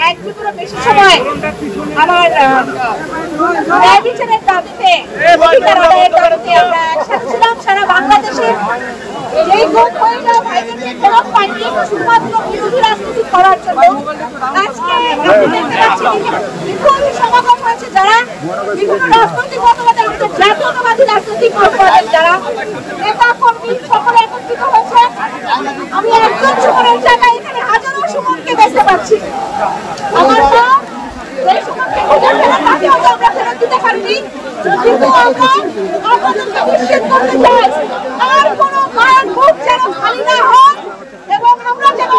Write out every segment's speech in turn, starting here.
এক যুগেরও বেশি সময় আমার ন্যায় বিচারের দাবিতে, অধিকার আদায়ের দাবিতে আমরা একসাথে ছিলাম। সারা বাংলাদেশে যেই গ্রুপ হয়েছে ভাইদেরকে ফেরত পাইনি শুধুমাত্র বিরোধী রাজনীতি করার জন্য। আজকে দেখতে পাচ্ছি বিপুল সমাগম হয়েছে যারা বিভিন্ন রাজনৈতিক মতবাদে, আমাদের জাতীয়তাবাদী রাজনৈতিক মতবাদের যারা নেতা কর্মী সকলে একত্রিত হয়েছে। আমি একজন সুমনের জায়গায় এখানে হাজারো সুমনকে দেখতে পাচ্ছি। আমার তো এই সুমনকে খুঁজে ফেরা তাকে হয়তো আমরা ফেরত দিতে পারিনি, কিন্তু আমরা আপনাদেরকে নিশ্চিত করতে চাই আর কোনো মায়ের মুখ যেন খালি না হয় এবং আমরা যেন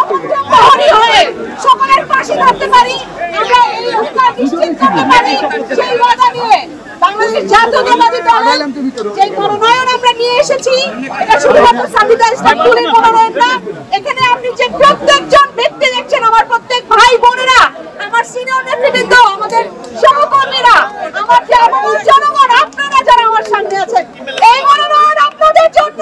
প্রহরী হয়ে সকলের পাশে থাকতে পারি, আমরা এই অধিকার নিশ্চিত করতে পারি। সেই ওয়াদা নিয়ে বাংলাদেশ জাতীয়তাবাদী দলের যে মনোনয়ন আমরা নিয়ে এসেছি, এটা শুধুমাত্র সাবিতা ইসলাম টুলির মনোনয়ন না। এখানে আপনি যে প্রত্যেকজন ব্যক্তি দেখছেন, আমার প্রত্যেক ভাই বোনেরা, আমার সিনিয়র নেতৃবৃন্দ, আমাদের সহকর্মীরা, আমার যে আপামর জনগণ, আপনারা যারা আমার সামনে আছেন, এই মনোনয়ন আপনাদের জন্য।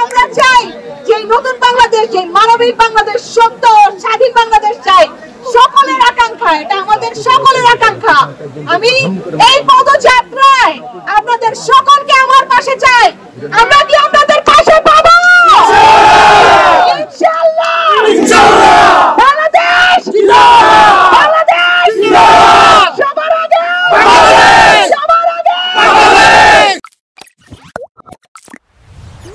আমরা চাই যে নতুন বাংলাদেশ, যে মানবিক বাংলাদেশ, সত্য স্বাধীন বাংলাদেশ চাই। সকলের আকাঙ্ক্ষা, এটা আমাদের সকলের আকাঙ্ক্ষা। আমি এই পদযাত্রায় আপনাদের সকলকে আমার পাশে চাই। আমরা কি আপনাদের পাশে